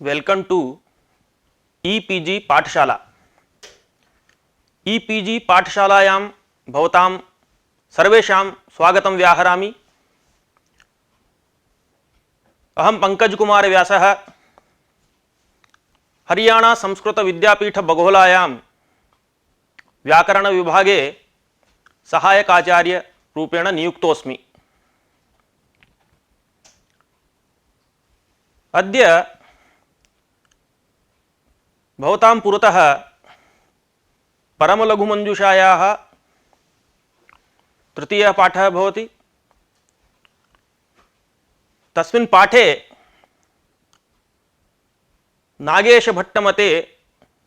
Welcome to e-PG पाठशाला। E-PG पाठशालायां भवतां सर्वेषां स्वागतं व्याहरामि। अहं पंकज कुमार व्यासः हरियाणा संस्कृत विद्यापीठ बघोलायां व्याकरण विभागे सहायक आचार्य रूपेण नियुक्तोऽस्मि। अद्य भवतां पुरतः परमलघुमञ्जुषायाः तृतीयः पाठः भवति। तस्मिन् पाठे नागेशभट्टमते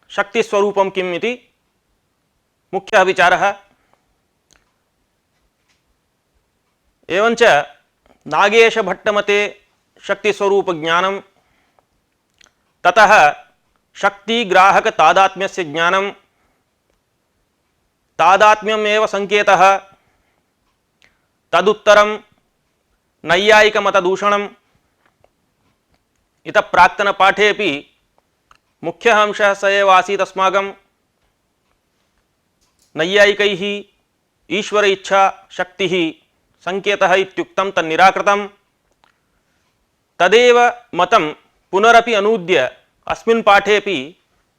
शक्तिस्वरूपं किम् इति मुख्यः विचारः। एवञ्च नागेशभट्टमते शक्तिस्वरूपज्ञानं, ततः शक्तिग्राहक तादात्म्यस्य ज्ञानं, तादात्म्यमेव संकेतः, तदुत्तरं नैयायिकमतदूषणम्। इतः प्राक्तनपाठेऽपि मुख्यः अंशः स एव आसीत् अस्माकं। नैयायिकैः ईश्वर इच्छा शक्तिः संकेतः इत्युक्तं तन्निराकृतं। तदेव मतं पुनरपि अनूद्य अस्मिन् पाठेऽपि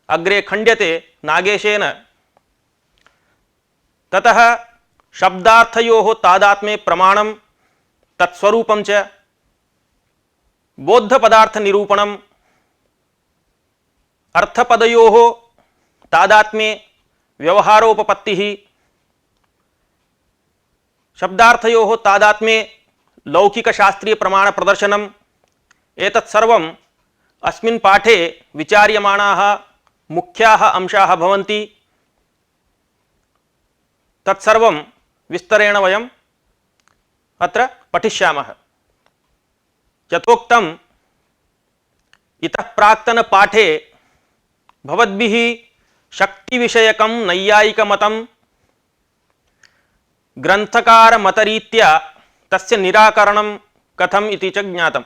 अग्रे खण्ड्यते नागेशेन। ततः शब्दार्थयोः तादात्म्ये प्रमाणं, तत्स्वरूपं च, बोद्धपदार्थनिरूपणम्, अर्थपदयोः तादात्म्ये व्यवहारोपपत्तिः, शब्दार्थयोः तादात्म्ये लौकिकशास्त्रीय प्रमाण प्रदर्शनम्। एतत् सर्वम् अस्मिन् पाठे विचार्यमाणाः मुख्याः अंशाः भवन्ति। तत्सर्वं विस्तरेण वयम् अत्र पठिष्यामः। यथोक्तम् इतः प्राक्तन पाठे भवद्भिः शक्तिविषयकं नैयायिकमतं ग्रंथकारमतरीत्या तस्य निराकरणं कथम् इति च ज्ञातम्।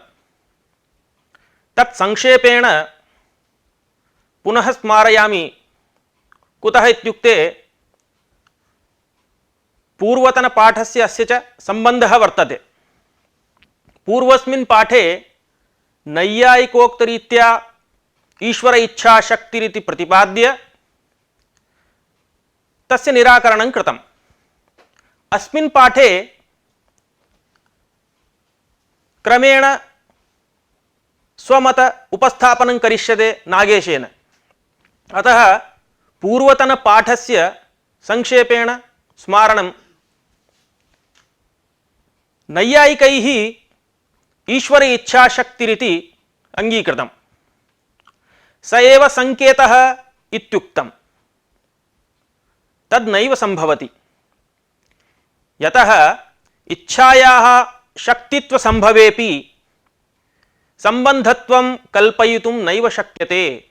तत् संक्षेपेण पुनः स्मारयामि। कुतः इत्युक्ते पूर्वतनपाठस्य अस्य च सम्बन्धः वर्तते। पूर्वस्मिन् पाठे नैयायिकोक्तरीत्या ईश्वर इच्छा शक्तिरिति प्रतिपाद्य तस्य निराकरणं कृतम्। अस्मिन् पाठे क्रमेण स्वमत उपस्थापनं करिष्यते नागेशेन। अतः पूर्वतनपाठस्य संक्षेपेण स्मारणं। नैयायिकैः ईश्वर इच्छा शक्तिरिति अंगीकृतं। स एव संकेतः इत्युक्तं। तद् नैव संभवति। यतः इच्छायाः शक्तित्व संभवेपि संबंधत्वं कल्पयितुं नैव शक्यते।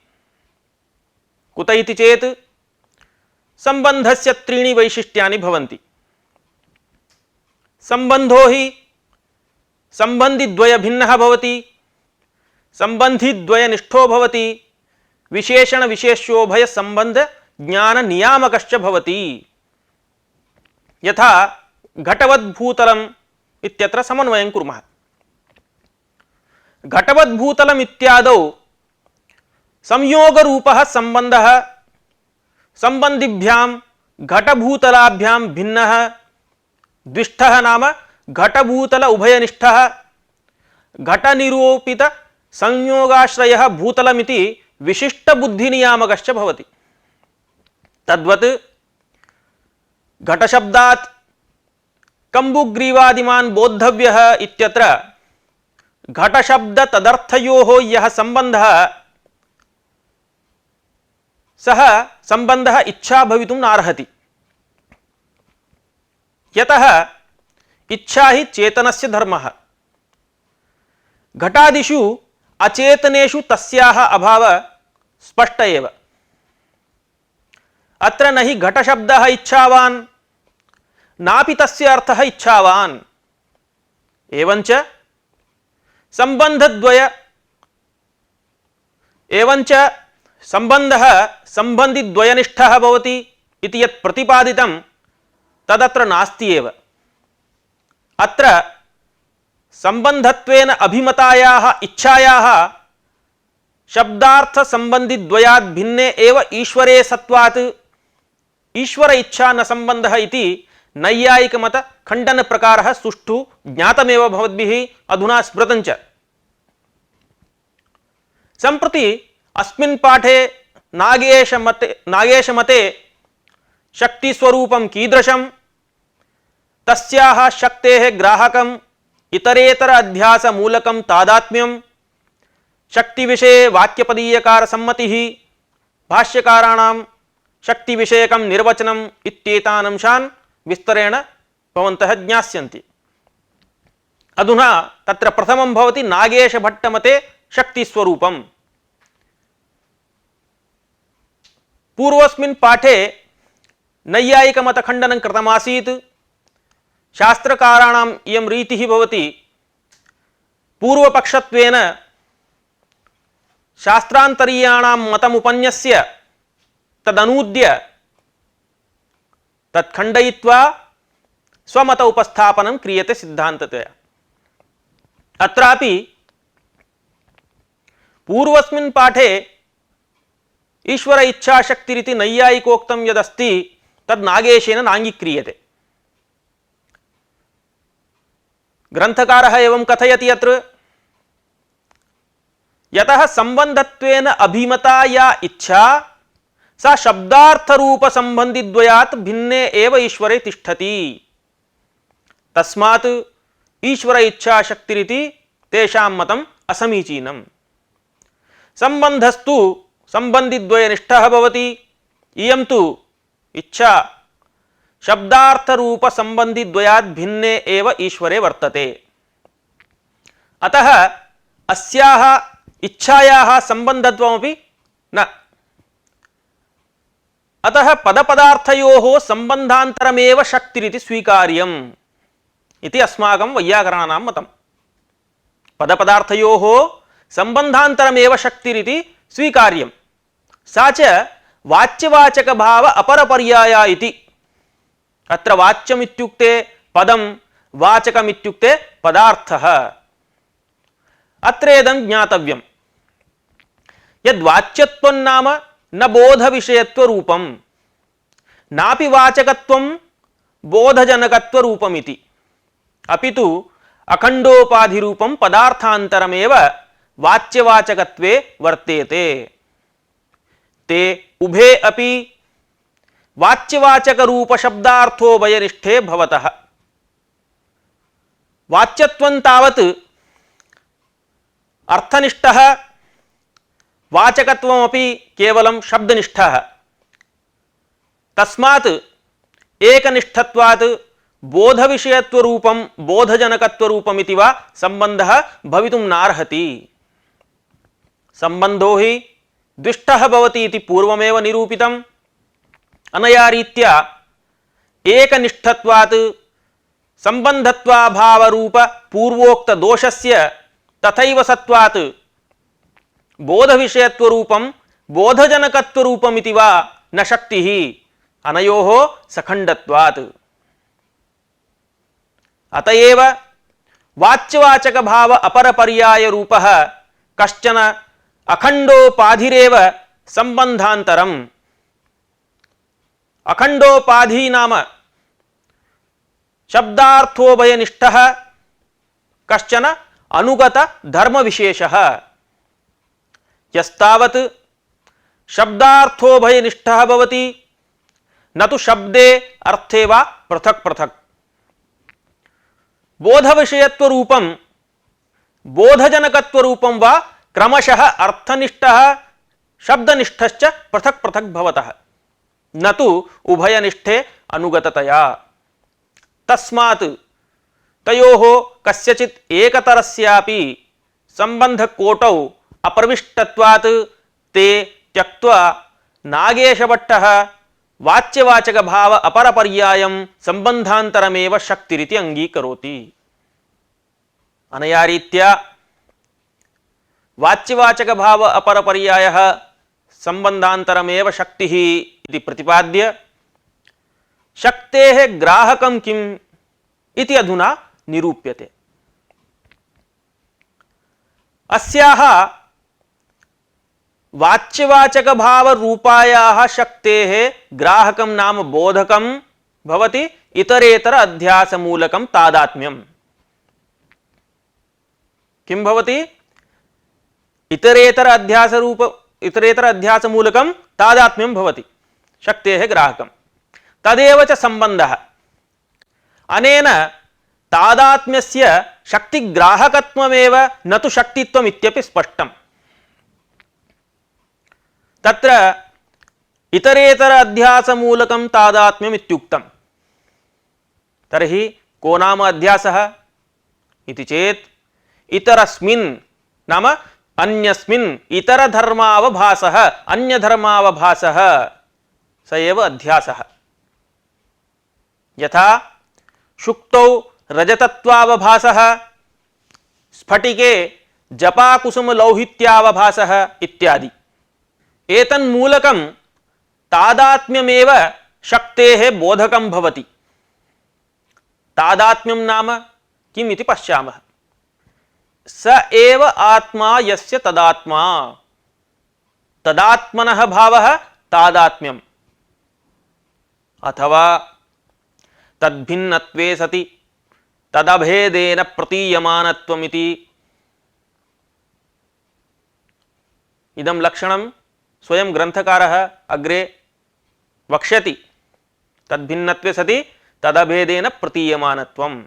कुत इति चेत् संबंधस्य त्रीणि वैशिष्ट्यानि भवन्ति। संबंधो हि संबंधिद्वय भिन्नः भवति, संबंधिद्वयनिष्ठो भवति, विशेषण विशेष्योभय संबंध ज्ञान नियामकश्च भवति। यथा घटवद्भूतलम् इत्यत्र समन्वयं कुर्मः। घटवद्भूतलम् इत्यादौ संयोगरूपः संबंधः संबंधिभ्यां घटभूतलाभ्यां भिन्नः। द्विष्ठः नाम घटभूतल उभयनिष्ठः। घटनिरूपित संयोगाश्रयः भूतलमिति विशिष्ट बुद्धिनियामकश्च भवति। तद्वत् घटशब्दात् कम्बुग्रीवादिमान् बोद्धव्यः इत्यत्र घटशब्द तदर्थयोः यः संबंधः, सः संबंधः इच्छा भवितुं नार्हति। यतः इच्छा हि चेतनस्य धर्मः। घटादिषु अचेतनेषु तस्याः अभावः स्पष्ट एव। अत्र न हि घटशब्दः इच्छावान्, नापि तस्य अर्थः इच्छावान्। एवञ्च संबंधद्वय एवञ्च सम्बन्धः सम्बन्धिद्वयनिष्ठः भवति इति यत् प्रतिपादितं तदत्र नास्ति एव। अत्र सम्बन्धत्वेन अभिमतायाः इच्छायाः शब्दार्थ संबंधिद्वयात् भिन्ने एव ईश्वरे सत्वात् ईश्वर इच्छा न संबंधः इति नैयायिक मत खंडन प्रकारः सुष्ठु ज्ञातमेव भवद्भिः अधुना स्मृतं च। सम्प्रति अस्मिन् पाठे नागेश मते शक्ति स्वरूपं कीदृशं, तस्याः शक्तेः ग्राहकं इतरेतर अध्यास मूलकं तादात्म्यं, शक्ति विषये वाक्यपदीयकार सम्मतिः, भाष्यकाराणां शक्ति विषयकं निर्वचनम् इत्येतान् अंशान् विस्तरेण भवन्तः ज्ञास्यन्ति। अधुना तत्र प्रथमं भवति नागेश भट्टमते शक्ति स्वरूपम्। पूर्वस्मिन् पाठे नैयायिक मत खंडनं कृतमासीत्। शास्त्रकाराणाम् इयं रीतिः भवति, पूर्वपक्षत्वेन शास्त्रान्तरीयाणां मतमुपन्यस्य तदनूद्य तत्खण्डयित्वा स्वमत उपस्थापनं क्रियते सिद्धान्ततया। अत्रापि पूर्वस्मिन् पाठे ईश्वर इच्छाशक्तिरिति नैयायिकोक्तं यदस्ति तद् नागेशेन नाङ्गीक्रियते। ग्रंथकारः एवं कथयति यत्र यतः संबंधत्वेन अभिमता या इच्छा सा शब्दार्थ रूप संबंधिद्वयात् भिन्ने एव ईश्वरे तिष्ठति, तस्मात् ईश्वर इच्छा शक्तिरिति तेषां मतम् असमीचीनम्। संबंधस्तु संबंधिद्वयनिष्ठः भवति, इयं तु इच्छा शब्दार्थ रूप संबंधिद्वयात् भिन्ने एव ईश्वरे वर्तते। अतः अस्याः इच्छायाः संबंधत्वमपि न। अतः पदपदार्थयोः संबंधान्तरमेव शक्तिरिति स्वीकार्यम् इति अस्माकं वैयाकरणानां मतं। पदपदार्थयोः संबंधान्तरमेव शक्तिरिति स्वीकार्यम्। सा च वाच्यवाचक भाव अपरपर्याया इति। अत्र वाच्यम् इत्युक्ते पदं, वाचकम् इत्युक्ते पदार्थः। अत्रेदं ज्ञातव्यम् यद्वाच्यत्वं नाम न बोधविषयत्वरूपं नापि वाचकत्वं बोधजनकत्वरूपमिति, अपि तु अखण्डोपाधिरूपं पदार्थान्तरमेव वाच्यवाचकत्वे वर्तेते। ते उभे अपि वाच्यवाचक रूप शब्दार्थोभयनिष्ठे भवतः। वाच्यत्वं तावत् अर्थनिष्ठः, वाचकत्वमपि केवलं शब्दनिष्ठः। तस्मात् एकनिष्ठत्वात् बोधविषयत्वरूपं बोधजनकत्वरूपमिति वा संबंधः भवितुं नार्हति। संबंधो हि द्विष्ठः भवति इति पूर्वमेव निरूपितम्। अनया रीत्या एकनिष्ठत्वात् संबंधत्वाभावरूप पूर्वोक्त दोषस्य तथैव सत्वात् बोधविषयत्वरूपं बोधजनकत्वरूपमिति वा न शक्तिः अनयोः सखण्डत्वात्। अतएव वाच्यवाचक भाव अपरपर्याय रूपः कश्चन अखण्डोपाधिरेव संबंधान्तरम्। अखण्डोपाधि नाम शब्दार्थोभयनिष्ठः कश्चन अनुगत धर्म विशेषः। यस्तावत् शब्दार्थोभयनिष्ठः भवति न तु शब्दे अर्थे वा पृथक् पृथक्। बोधविषयत्वरूपं बोधजनकत्वरूपं वा क्रमशः अर्थनिष्ठः शब्दनिष्ठश्च पृथक् पृथक् भवतः, न तु उभयनिष्ठे अनुगततया। तस्मात् तयोः कस्यचित् एकतरस्यापि संबंधकोटौ अप्रविष्टत्वात् ते त्यक्त्वा नागेशभट्टः वाच्यवाचक भाव अपरपर्यायं संबंधान्तरमेव शक्तिरिति अंगीकरोति। अनया रीत्या वाच्यवाचक भाव अपर पर्यायः संबंधांतरमेव शक्तिः इति प्रतिपाद्य शक्तेः ग्राहकं किम् इति अधुना निरूप्यते। अस्याः वाच्यवाचक भाव रूपायाः शक्तेः ग्राहकं नाम बोधकं भवति इतरेतर अध्यास मूलकं तादात्म्यम्। किं भवति? इतरेतर अध्यास मूलकं तादात्म्यं भवति शक्तेः ग्राहकं। तदेव च संबंधः। अनेन तादात्म्यस्य शक्तिग्राहकत्वमेव न तु शक्तित्वम् इत्यपि स्पष्टम्। तत्र इतरेतर अध्यास मूलकं तादात्म्यम् इत्युक्तम्। तर्हि को नाम अध्यासः इति चेत् इतरस्मिन् नाम अन्यस्मिन् इतरधर्मावभासः अन्यधर्मावभासः स एव अध्यासः। यथा शुक्तौ रजतत्वावभासः, स्फटिके जपाकुसुमलौहित्यावभासः इत्यादि। एतन्मूलकं तादात्म्यमेव शक्तेः बोधकं भवति। तादात्म्यं नाम किम् इति पश्यामः। स एव आत्मा यस्य तदात्मा, तदात्मनः भावः तादात्म्यम्। अथवा तद्भिन्नत्वे सति तदभेदेन प्रतीयमानत्वमिति। इदं लक्षणं स्वयं ग्रंथकारः अग्रे वक्ष्यति। तद्भिन्नत्वे सति तदभेदेन प्रतीयमानत्वम्।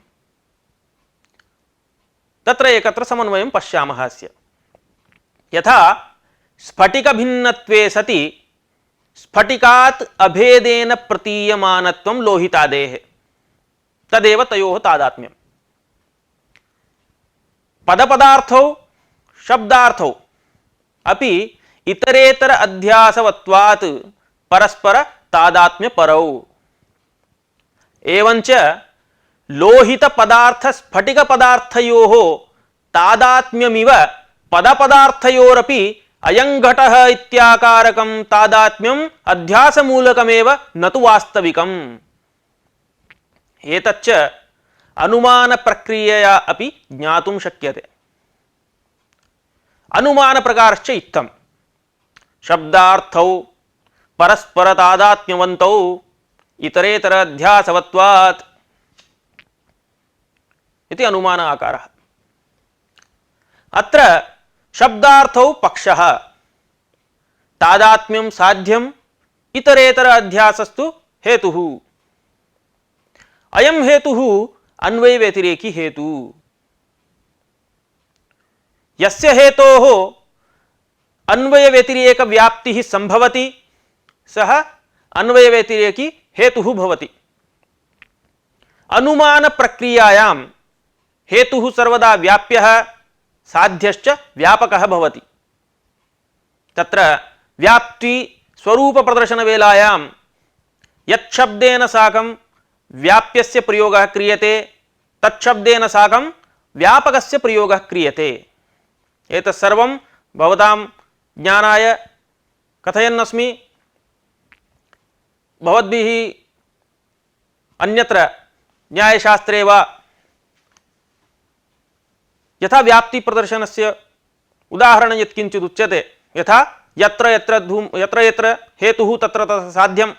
तत्र एकत्र समन्वयं पश्यामः अस्य। यथा स्फटिकभिन्नत्वे सति स्फटिकात् अभेदेन प्रतीयमानत्वं लोहितादेः, तदेव तयोः तादात्म्यम्। पदपदार्थौ शब्दार्थौ अपि इतरेतर अध्यासवत्वात् परस्पर तादात्म्य परौ। एवंच लोहित पदार्थ स्फटिक पदार्थयोः तादात्म्यमिव पदपदार्थयोरपि अयं घटः इत्याकारकं तादात्म्यम् अध्यासमूलकमेव न तु वास्तविकम्। एतच्च अनुमान प्रक्रियया अपि ज्ञातुं शक्यते। अनुमान प्रकारश्च इत्थम्। शब्दार्थौ परस्पर तादात्म्यवन्तौ इतरेतर अध्यासवत्वात् इति अनुमान आकारः। अत्र शब्दार्थौ पक्षः तादात्म्यं साध्यम् इतरेतर अध्यासस्तु हेतुः। अयं हेतुः अन्वय व्यतिरेकी हेतु। यस्य हेतोः अन्वय व्यतिरेक व्याप्तिः संभवति सः अन्वय व्यतिरेकी हेतुः भवति। अनुमान प्रक्रियायां हेतुः सर्वदा व्याप्यः साध्यश्च व्यापकः भवति। तत्र व्याप्ति स्वरूप प्रदर्शन वेलायां यत् शब्देन साकं व्याप्यस्य प्रयोगः क्रियते तत्शब्देन साकं व्यापकस्य प्रयोगः क्रियते। एतत् सर्वं भवतां ज्ञानाय कथयन्नस्मि। भवद्भिः अन्यत्र न्यायशास्त्रे वा यथा व्याप्ति प्रदर्शनस्य उदाहरणं यत्किंचित् उच्यते, यथा यत्र यत्र हेतुः तत्र तत्र साध्यं,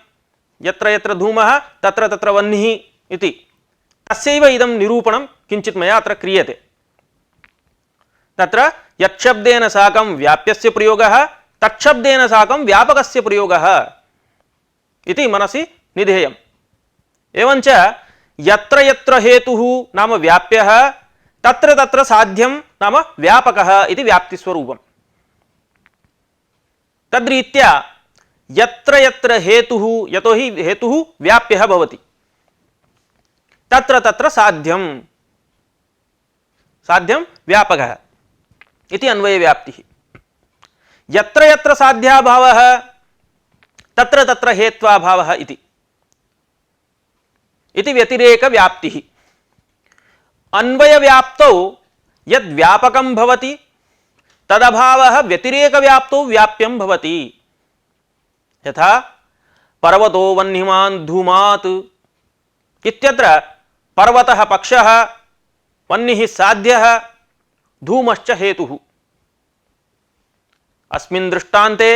यत्र यत्र धूमः तत्र तत्र वह्निः इति। तस्यैव इदं निरूपणं किञ्चित् मया अत्र क्रियते। तत्र यच्छब्देन साकं व्याप्यस्य प्रयोगः तच्छब्देन साकं व्यापकस्य प्रयोगः इति मनसि निधेयम्। एवञ्च यत्र यत्र हेतुः नाम व्याप्यः तत्र तत्र साध्यं नाम व्यापकः इति व्याप्तिस्वरूपम्। तद्रीत्या यत्र यत्र हेतुः, यतो हि हेतुः व्याप्यः भवति, तत्र तत्र साध्यं व्यापकः इति अन्वय व्याप्तिः। यत्र यत्र साध्याभावः तत्र तत्र हेत्वाभावः इति व्यतिरेक व्याप्तिः। अन्वय व्याप्तौ यद् व्यापकं भवति तदभावः व्यतिरेकव्याप्तो व्याप्यं भवति। यथा पर्वतो वह्निमान् धूमात् इत्यत्र पर्वतः पक्षः, वह्निः साध्यः, धूमश्च हेतुः। अस्मिन् दृष्टान्ते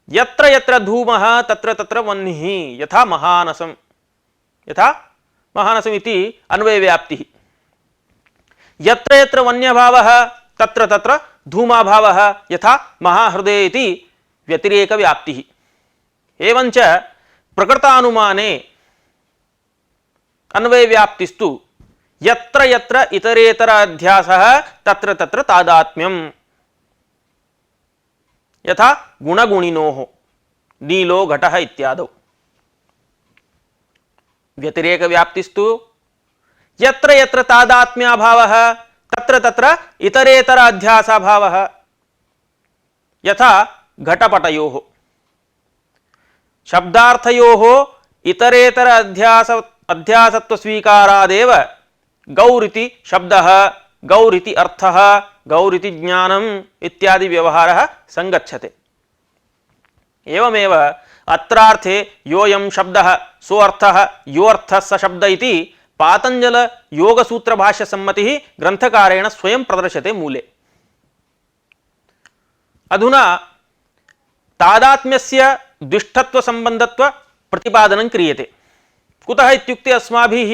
यत्र यत्र धूमः तत्र तत्र वह्निः, यथा महानसम् इति अन्वयव्याप्तिः। यत्र यत्र वन्यभावः तत्र तत्र धूमाभावः, यथा महाहृदये इति व्यतिरेकव्याप्तिः। एवञ्च प्रकृतानुमाने अन्वयव्याप्तिस्तु यत्र यत्र इतरेतर अध्यासः तत्र तत्र तादात्म्यम्। यथा गुणगुणिनोः नीलो घटः इत्यादौ। व्यतिरेकव्याप्तिस्तु यत्र यत्र तादात्म्याभावः तत्र तत्र इतरेतर अध्यासाभावः। यथा घटपटयोः। शब्दार्थयोः इतरेतर अध्यासत्व स्वीकारादेव गौरिति शब्दः, गौरिति अर्थः, गौरिति ज्ञानम् इत्यादि व्यवहारः संगच्छते। एवमेव अत्रार्थे योऽयं शब्दः सोऽर्थः योऽर्थः स शब्द इति पातंजल योगसूत्र भाष्य सम्मतिः ग्रंथकारेण स्वयं प्रदर्श्यते मूले। अधुना तादात्म्यस्य द्विष्ठत्व संबंधत्व प्रतिपादनं क्रियते। कुतः इत्युक्ते अस्माभिः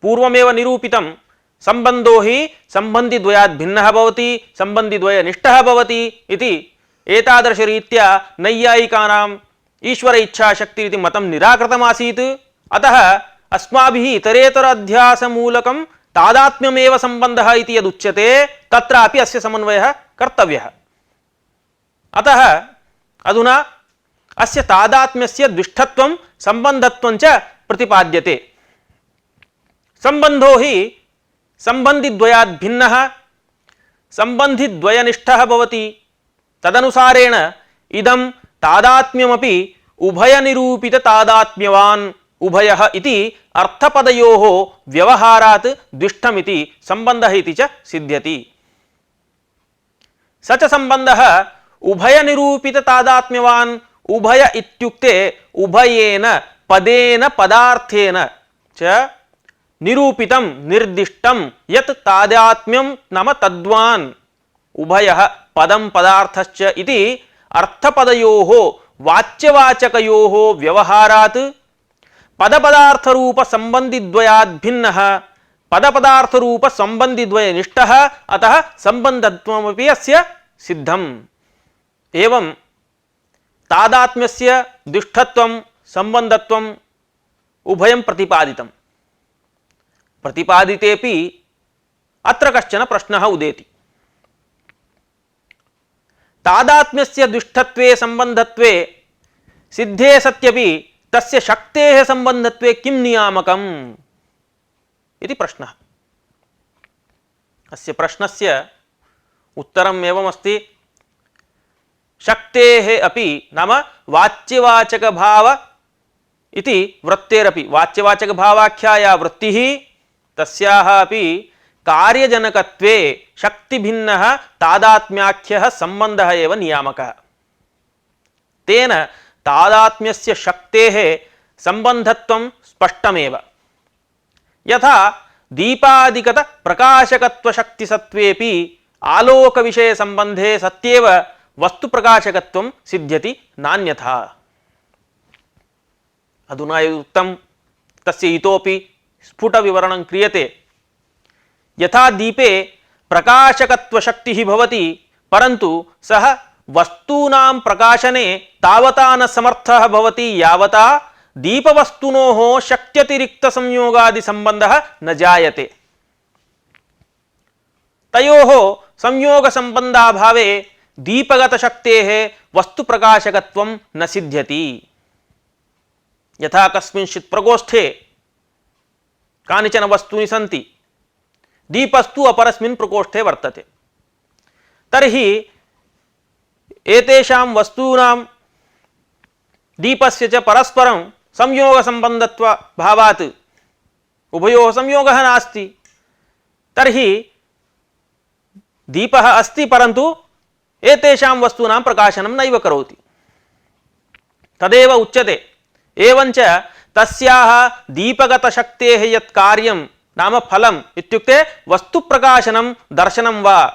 पूर्वमेव निरूपितं संबंधो हि संबंधिद्वयात् भिन्नः भवति, संबंधिद्वयनिष्ठः भवति इति। एतादृशरीत्या नैयायिकानां ईश्वर इच्छा शक्ति इति मतं निराकृतमासीत्। अतः अस्माभिः इतरेतर अध्यासमूलकं तादात्म्यमेव संबंधः इति यदुच्यते तत्रापि अस्य समन्वयः कर्तव्यः। अतः अधुना अस्य तादात्म्यस्य द्विष्ठत्वं संबंधत्वं च प्रतिपाद्यते। संबंधो हि संबंधिद्वयात् भिन्नः, संबंधिद्वयनिष्ठः भवति। तदनुसारेण इदं तादात्म्यमपि उभयनिरूपित तादात्म्यवान् उभयः इति अर्थपदयोः व्यवहारात् द्विष्ठमिति संबंधः इति च सिद्ध्यति। स च संबंधः उभयनिरूपित तादात्म्यवान् उभय इत्युक्ते उभयेन पदेन पदार्थेन च निरूपितं निर्दिष्टं यत् तादात्म्यं नाम तद्वान् उभयः पदं पदार्थश्च इति अर्थपदयोः वाच्यवाचकयोः व्यवहारात् पदपदार्थरूप संबंधिद्वयात् भिन्नः, पदपदार्थरूप संबंधिद्वयनिष्ठः, अतः संबंधत्वमपि अस्य सिद्धम्। एवं तादात्म्यस्य द्विष्ठत्वं संबंधत्वम् उभयं प्रतिपादितम्। प्रतिपादितेपि अत्र कश्चन प्रश्नः उदेति। तादात्म्यस्य द्विष्ठत्वे संबंधत्वे सिद्धे सत्यपि तस्य शक्तेः संबंधत्वे किं नियामकम् इति प्रश्नः। अस्य प्रश्नस्य उत्तरम् एवमस्ति। शक्तेः अपि नाम वाच्यवाचक भाव इति वृत्तेरपि वाच्यवाचक भावाख्या या वृत्तिः तस्याः अपि कार्यजनकत्वे शक्तिभिन्नः तादात्म्याख्यः संबंधः एव नियामकः। तेन तादात्म्यस्य शक्तेः संबंधत्वं स्पष्टमेव। यथा दीपादिगत प्रकाशकत्व शक्तिसत्त्वेपि आलोक विषय संबंधे सत्येव वस्तु प्रकाशकत्वं सिद्ध्यति नान्यथा। अधुना यदुक्तं तस्य इतोपि स्फुट विवरणं क्रियते। यथा दीपे प्रकाशकत्व शक्तिः भवति परन्तु सः वस्तूनां प्रकाशने तावता न समर्थः भवति यावता दीपवस्तुनोः शक्त्यतिरिक्त संयोगादि संबंधः न जायते। तयोः संयोग संबंधाभावे दीपगत शक्तेः वस्तु प्रकाशकत्वं न सिद्ध्यति। यथा कस्मिंश्चित् प्रकोष्ठे कानिचन वस्तूनि सन्ति, दीपस्तु अपरस्मिन् प्रकोष्ठे वर्तते, तर्हि एतेषां वस्तूनां दीपस्य च परस्परं संयोग संबंधत्व भावात् उभयोः संयोगः नास्ति। तर्हि दीपः अस्ति परन्तु एतेषां वस्तूनां प्रकाशनं नैव करोति। तदेव उच्यते एवञ्च तस्याः दीपगतशक्तेः यत् कार्यं नाम फलम् इत्युक्ते वस्तुप्रकाशनं दर्शनं वा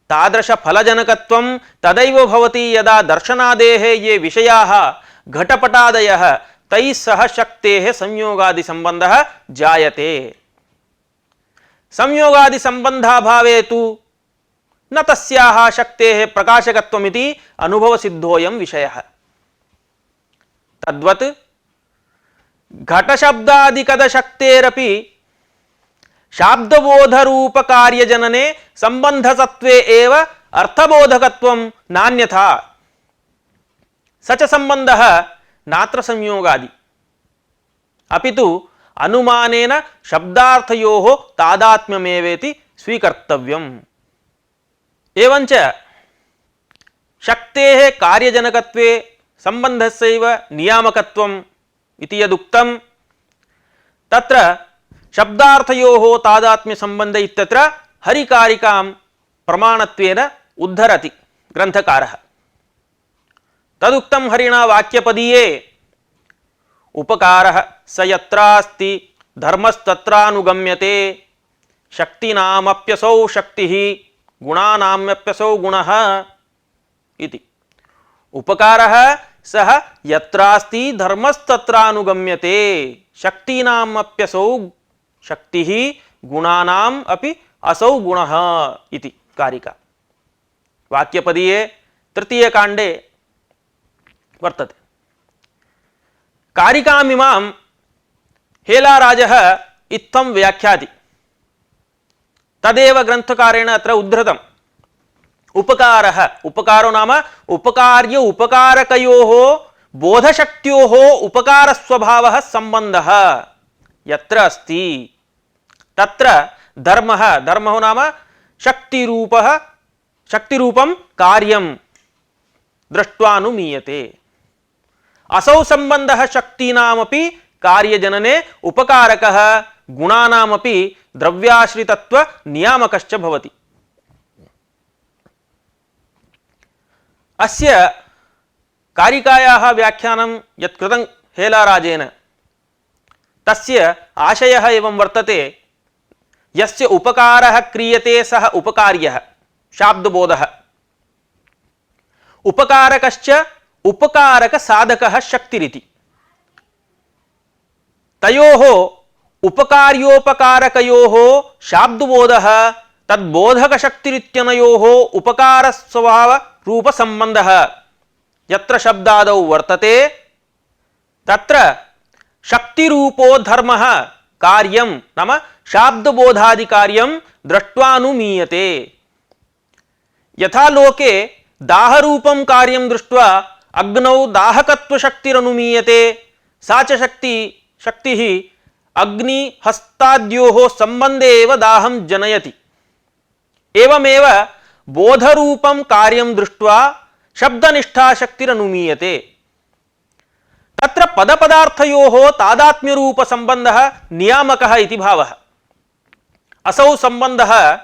तादृशफलजनकत्वं तदैव भवति यदा दर्शनादेः ये विषयाः घटपटादयः तैः सह शक्तेः संयोगादि संबंधः जायते। संयोगादि संबंधाभावे तु न तस्याः शक्तेः प्रकाशकत्वमिति अनुभवसिद्धोऽयं विषयः। तद्वत् घटशब्दादिकदशक्तेरपि शाब्दबोधरूपकार्यजनने संबंधसत्त्वे एव अर्थबोधकत्वं नान्यथा। स च संबंधः नात्र संयोगादि अपितु अनुमानेन शब्दार्थयोः तादात्म्यमेवेति स्वीकर्तव्यम्। एवञ्च शक्तेः कार्यजनकत्वे संबंधस्यैव नियामकत्वम् इति यदुक्तं तत्र शब्दार्थयोः तादात्म्य संबंध इत्यत्र हरिकारिकां प्रमाणत्वेन उद्धरति ग्रन्थकारः। तदुक्तं हरिणा वाक्यपदीये उपकारः स यत्रास्ति धर्मस्तत्रानुगम्यते शक्तिनामप्यसौ शक्तिः गुणानामप्यसौ गुणः इति। उपकारः सः यत्रास्ति धर्मस्तत्रानुगम्यते शक्तिनामप्यसौ शक्तिः गुणानाम् अपि असौ गुणः इति कारिका वाक्यपदीये तृतीयकाण्डे वर्तते। कारिकामिमां हेलाराजः इत्थं व्याख्याति। तदेव ग्रन्थकारेण अत्र उद्धृतम्। उपकारः उपकारो नाम उपकार्य उपकारकयोः बोधशक्त्योः उपकारस्वभावः संबन्धः यत्र अस्ति तत्र धर्मः धर्मो नाम शक्तिरूपं कार्यं दृष्ट्वानुमीयते। असौ संबंधः शक्तीनामपि कार्यजनने उपकारकः गुणानामपि द्रव्याश्रितत्व नियामकश्च भवति। अस्य कारिकायाः व्याख्यानं यत् कृतं हेलाराजेन तस्य आशयः एवं वर्तते यस्य उपकारः क्रियते सः उपकार्यः शाब्दबोधः उपकारकश्च उपकारक साधकः शक्तिरिति। तयोः उपकार्योपकारकयोः शाब्दबोधः तद्बोधकशक्तिरित्यनयोः उपकारस्वभाव रूपसंबंधः यत्र शब्दादौ वर्तते तत्र शक्तिरूपो धर्मः कार्यं नाम शाब्दबोधादिकार्यं दृष्ट्वानुमीयते। यथा लोके दाहरूपं कार्यं दृष्ट्वा अग्नौ दाहकत्वशक्तिरनुमीयते सा च शक्तिः अग्निहस्ताद्योः संबन्धे एव दाहं जनयति। एवमेव बोधरूपं कार्यं दृष्ट्वा शब्दनिष्ठा शक्तिरनुमीयते। तत्र पदपदार्थयोः तादात्म्यरूपसंबन्धः नियामकः इति भावः। असौ संबन्धः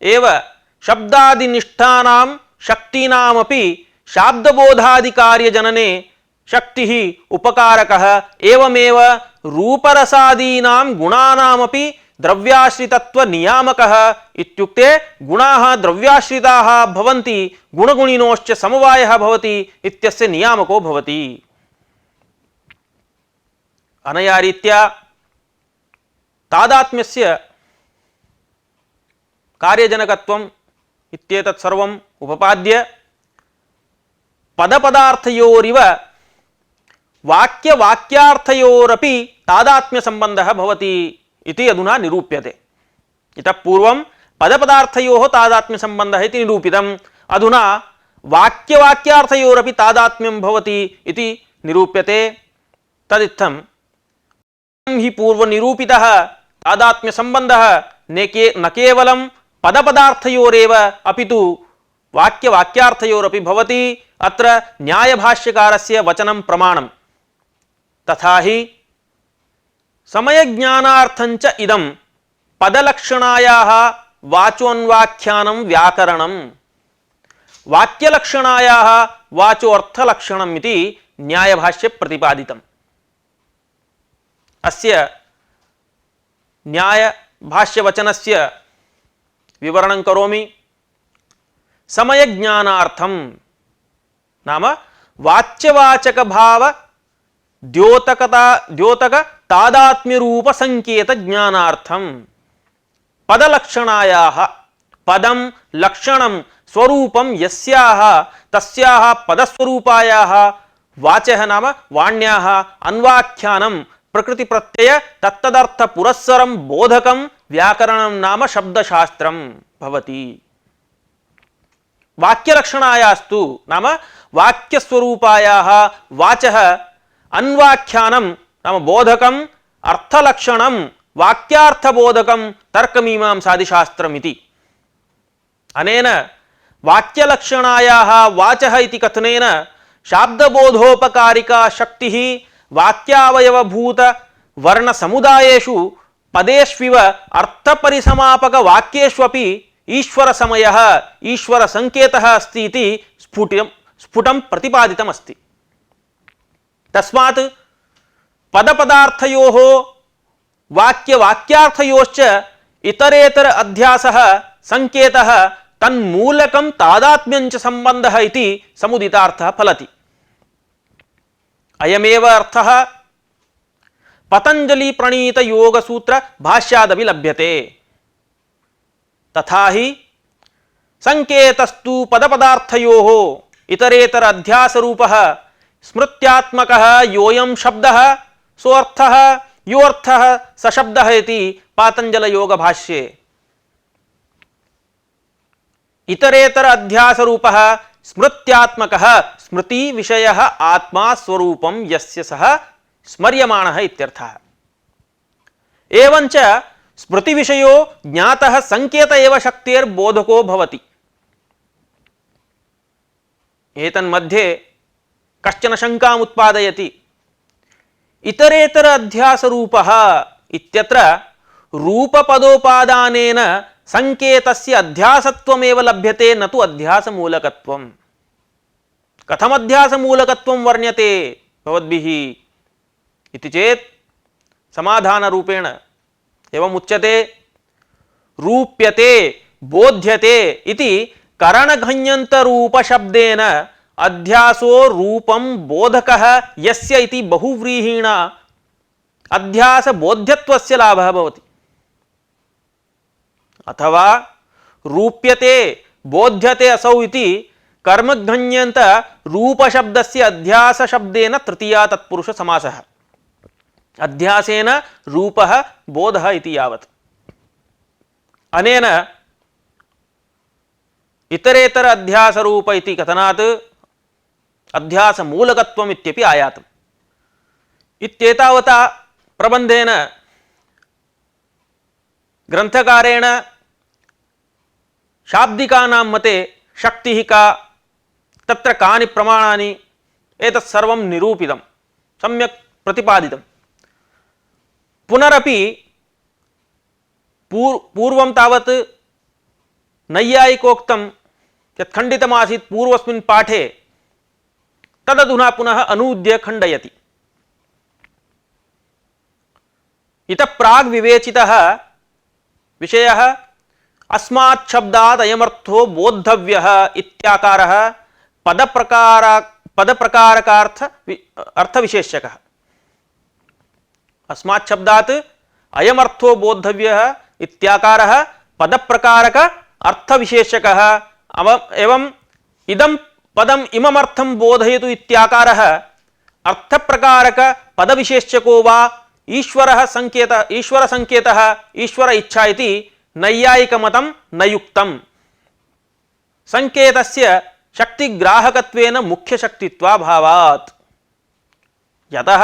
एव शब्दादिनिष्ठानां शक्तीनामपि शाब्दबोधादिकार्यजनने शक्तिः उपकारकः एवमेव रूपरसादीनां गुणानामपि द्रव्याश्रितत्व नियामकः इत्युक्ते गुणाः द्रव्याश्रिताः भवन्ति गुणगुणिनोश्च समवायः भवति इत्यस्य नियामको भवति। अनया रीत्या तादात्म्यस्य कार्यजनकत्वम् इत्येतत् सर्वम् उपपाद्य पदपदार्थयोरिव वाक्यवाक्यार्थयोरपि तादात्म्यसंबन्धः भवति इति अधुना निरूप्यते। इतः पूर्वं पदपदार्थयोः तादात्म्यसंबन्धः इति निरूपितम्। अधुना वाक्यवाक्यार्थयोरपि तादात्म्यं भवति इति निरूप्यते। तदित्थं हि पूर्वनिरूपितः तादात्म्यसंबन्धः न केवलं पदपदार्थयोरेव अपितु वाक्यवाक्यार्थयोरपि भवति। अत्र न्यायभाष्यकारस्य वचनं प्रमाणं। तथा हि समयज्ञानार्थञ्च इदं पदलक्षणायाः वाचोन्वाख्यानं व्याकरणं वाक्यलक्षणायाः वाचो अर्थलक्षणम् इति न्यायभाष्ये प्रतिपादितम्। अस्य न्यायभाष्यवचनस्य विवरणं करोमि। समयज्ञानार्थं नाम वाच्यवाचक भाव द्योतक तादात्म्य रूप संकेत ज्ञानार्थं पदलक्षणायाः पदं लक्षणं स्वरूपं यस्याः तस्याः पदस्वरूपायाः वाचः नाम वाण्याः अन्वाख्यानं प्रकृति प्रत्यय तत्तदर्थ पुरस्सरं बोधकं व्याकरणं नाम शब्दशास्त्रं भवति। वाक्यलक्षणायास्तु नाम वाक्यस्वरूपायाः वाचः अन्वाख्यानं नाम बोधकं अर्थलक्षणं वाक्यार्थबोधकं तर्कमीमांसादिशास्त्रमिति। अनेन वाक्यलक्षणायाः वाचः इति कथनेन शाब्दबोधोपकारिका शक्तिः वाक्यावयवभूत वर्णसमुदायेषु पदेष्विव अर्थपरिसमापक वाक्येष्वपि ईश्वरसमयः ईश्वरसंकेतः अस्ति इति स्फुटं प्रतिपादितमस्ति। तस्मात् पदपदार्थयोः वाक्यवाक्यार्थयोश्च इतरेतर अध्यासः संकेतः तन्मूलकं तादात्म्यञ्च सम्बन्धः इति समुदितार्थः फलति। अयमेव अर्थः पतंजलि प्रणीत योग सूत्र भाष्यादपि लभ्यते। तथा ही संकेतस्तु पदपदार्थयोः इतरेतर अध्यास रूपः स्मृत्यात्मकः योऽयं शब्दः सोऽर्थः योऽर्थः स शब्दः इति पातंजल योग भाष्ये। इतरेतर अध्यास रूपः स्मृत्यात्मकः स्मृति विषयः आत्मा स्वरूपं यस्य सः स्मर्यमाणः इत्यर्थः। एवञ्च स्मृति विषयो ज्ञातः संकेत एव शक्तेर्बोधको भवति। एतन्मध्ये कश्चन शंकाम् उत्पादयति। इतरेतर अध्यास रूपः इत्यत्र रूपपदोपादानेन संकेतस्य अध्यासत्वमेव लभ्यते न तु अध्यासमूलकत्वम्। कथम् अध्यासमूलकत्वं वर्ण्यते भवद्भिः इति चेत् समाधानरूपेण एवम् उच्यते। रूप्यते बोध्यते इति करणघञ्यन्तरूपशब्देन अध्यासो रूपं बोधकः यस्य इति बहुव्रीहिण अध्यास बोध्यत्वस्य लाभः भवति। अथवा रूप्यते बोध्यते असौ इति कर्मघञ्यन्त रूपशब्दस्य अध्यास शब्देन तृतीया तत्पुरुष समासः। अध्यासेन रूपः बोधः इति यावत्। अनेन इतरेतर अध्यास रूप इति कथनात् अध्यास मूलकत्वम् इत्यपि आयातम्। इत्येतावता प्रबन्धेन ग्रंथकारेण शाब्दिकानां मते शक्तिः का तत्र कानि प्रमाणानि एतत् सर्वं निरूपितं सम्यक् प्रतिपादितं। पुनरपि पूर्वं तावत् नैयायिकोक्तं यत् खण्डितमासीत् पूर्वस्मिन् पाठे तदधुना पुनः अनूद्य खण्डयति। इतः प्राग् विवेचितः विषयः अस्मात् शब्दात् अयमर्थो बोद्धव्यः इत्याकारः पदप्रकारकार्थ अर्थविशेषकः। अस्मात् शब्दात् अयमर्थो बोद्धव्यः इत्याकारः पदप्रकारक अर्थविशेषकः। एवं इदं पदम इममर्थं बोधयतु इत्याकारः अर्थप्रकारक पदविशेषको वा ईश्वरः संकेतः ईश्वर संकेतः ईश्वर इच्छा इति नैयायिकमतं न युक्तम्। संकेतस्य शक्तिग्राहकत्वेन मुख्यशक्तित्वाभावात्। यतः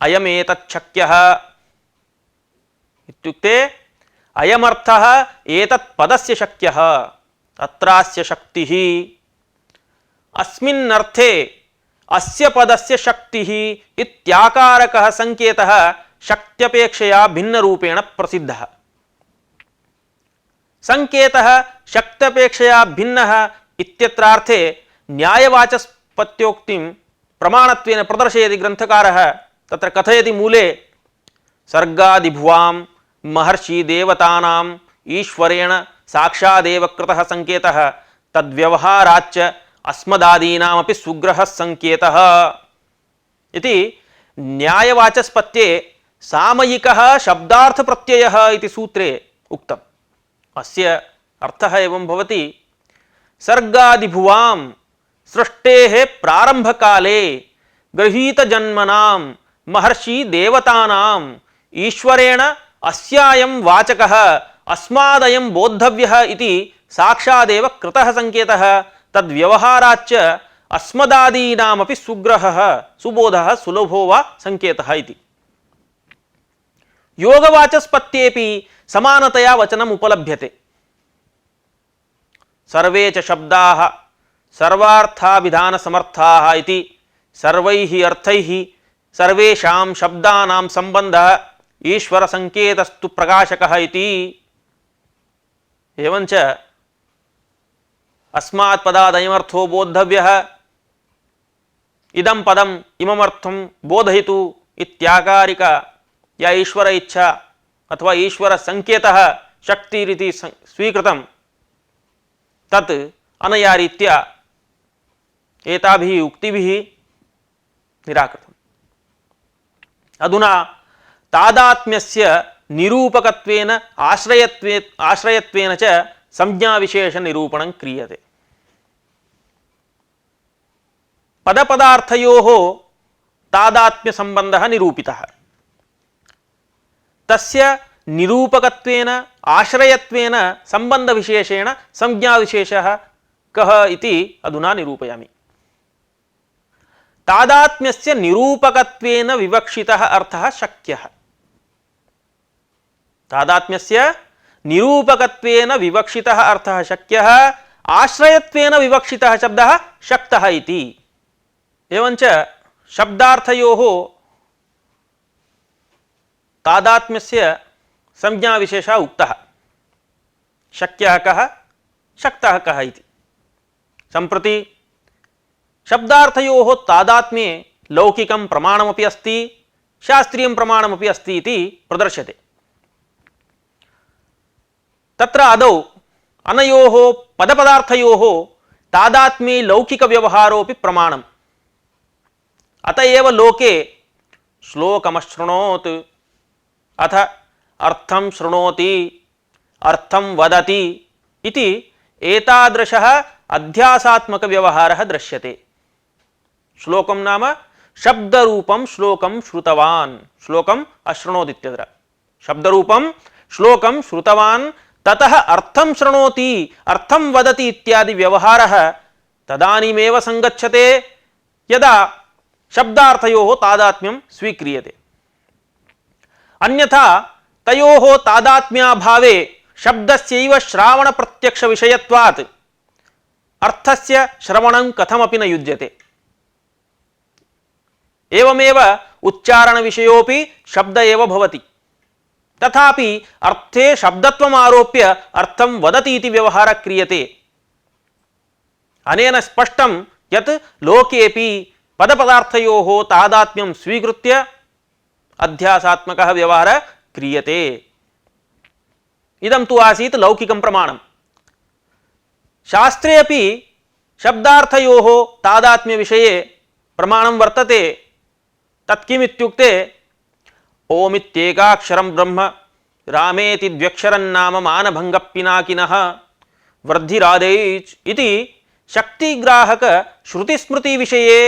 अयमेतत् शक्यः इत्युक्ते अयमर्थः एतत् पदस्य शक्यः अत्रास्य शक्तिः। अस्मिन्नर्थे अस्य पदस्य शक्तिः इत्याकारकः संकेतः शक्त्यपेक्षया भिन्नरूपेण प्रसिद्धः। संकेतः शक्त्यपेक्षया भिन्नः इत्यत्रार्थे न्यायवाचस्पत्योक्तिं प्रमाणत्वेन प्रदर्शयति ग्रन्थकारः। तत्र कथयति मूले सर्गादिभुवां महर्षि देवतानाम् ईश्वरेण साक्षादेव कृतः संकेतः तद्व्यवहाराच्च अस्मदादीनामपि सुग्रहः संकेतः इति न्यायवाचस्पत्ये सामयिकः शब्दार्थ प्रत्ययः इति सूत्रे उक्तम्। अस्य अर्थः एवं भवति सर्गादिभुवां सृष्टेः प्रारंभकाले गृहीतजन्मनां महर्षि देवतानां ईश्वरेण अस्यायं वाचकः अस्मादयं बोद्धव्यः इति साक्षादेव कृतः संकेतः तद्व्यवहाराच्च अस्मदादीनामपि सुग्रहः सुबोधः सुलभो वा संकेतः इति। योगवाचस्पत्येपि समानतया वचनम् उपलभ्यते। सर्वे च शब्दाः सर्वार्थाभिधानसमर्थाः इति सर्वैः अर्थैः सर्वेषां शब्दानां सम्बन्धः ईश्वरसंकेतस्तु प्रकाशकः इति। एवञ्च अस्मात् पदादयमर्थो बोद्धव्यः इदं पदम् इममर्थं बोधयितु इत्याकारिक या ईश्वर इच्छा अथवा ईश्वर संकेतः शक्तिरिति स्वीकृतं तत् अनया रीत्या एताभिः उक्तिभिः निराकृतम्। अधुना तादात्म्यस्य निरूपकत्वेन आश्रयत्वेन च संज्ञाविशेषनिरूपणं क्रियते। पदपदार्थयोः तादात्म्यसम्बन्धः निरूपितः। तस्य निरूपकत्वेन आश्रयत्वेन सम्बन्धविशेषेण संज्ञाविशेषः कः इति अधुना निरूपयामि। तादात्म्यस्य निरूपकत्वेन विवक्षितः अर्थः शक्यः। तादात्म्यस्य निरूपकत्वेन विवक्षितः अर्थः शक्यः, आश्रयत्वेन विवक्षितः शब्दः शक्तः इति। एवञ्च शब्दार्थयोः तादात्म्यस्य संज्ञाविशेषः उक्तः। शक्यः कः, शक्तः कः इति। सम्प्रति शब्दार्थयोः तादात्म्ये लौकिकं प्रमाणमपि अस्ति, शास्त्रीयं प्रमाणमपि अस्ति इति प्रदर्श्यते। तत्र आदौ अनयोः पदपदार्थयोः तादात्म्ये लौकिकव्यवहारोऽपि प्रमाणम्। अत एव लोके श्लोकमशृणोत् अथ अर्थं शृणोति अर्थं वदति इति एतादृशः अध्यासात्मकव्यवहारः दृश्यते। श्लोकं नाम शब्दरूपं श्लोकं श्रुतवान्, श्लोकम् अशृणोत् इत्यत्र शब्दरूपं श्लोकं श्रुतवान् ततः अर्थं शृणोति अर्थं वदति इत्यादि व्यवहारः तदानीमेव संगच्छते यदा शब्दार्थयोः तादात्म्यं स्वीक्रियते। अन्यथा तयोः तादात्म्याभावे शब्दस्यैव श्रावणप्रत्यक्षविषयत्वात् अर्थस्य श्रवणं कथमपि न युज्यते। एवमेव उच्चारणविषयोऽपि शब्द एव भवति, तथापि अर्थे शब्दत्वम् आरोप्य अर्थं वदति इति व्यवहारः क्रियते। अनेन स्पष्टं यत् लोकेऽपि पदपदार्थयोः तादात्म्यं स्वीकृत्य अध्यासात्मकः व्यवहारः क्रियते। इदं तु आसीत् लौकिकं प्रमाणम्। शास्त्रे अपि शब्दार्थयोः तादात्म्यविषये प्रमाणं वर्तते। तत् किमित्युक्ते ओमित्येकाक्षरं ब्रह्म रामेति द्व्यक्षरन्नाम मानभङ्गपिनाकिनः वृद्धिरादैच् इति शक्तिग्राहक श्रुतिस्मृतिविषये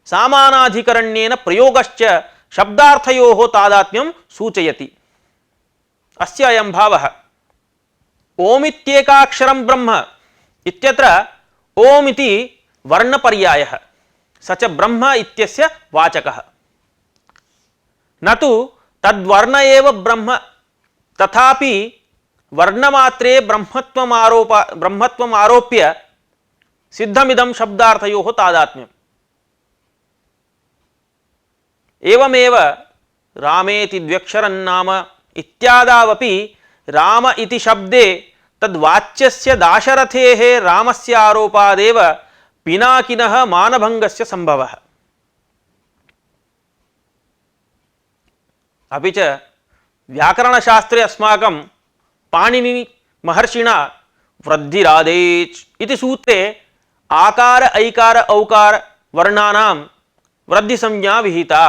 सामानाधिकरण्येन प्रयोगश्च शब्दार्थयोः तादात्म्यं सूचयति। अस्य अयं भावः। ओमित्येकाक्षरं ब्रह्म इत्यत्र ओम् इति वर्णपर्यायः, स च ब्रह्म इत्यस्य वाचकः। न तु तद्वर्ण एव ब्रह्म, तथापि वर्णमात्रे ब्रह्मत्वम् आरोप्य सिद्धमिदं शब्दार्थयोः तादात्म्यम्। एवमेव रामेति द्व्यक्षरन्नाम इत्यादावपि राम इति शब्दे तद्वाच्यस्य दाशरथेः रामस्य आरोपादेव पिनाकिनः मानभङ्गस्य सम्भवः। अपि च व्याकरणशास्त्रे अस्माकं पाणिनि महर्षिणा वृद्धिरादेच् इति सूत्रे आकार ऐकार औकार वर्णानां वृद्धिसंज्ञा विहिता।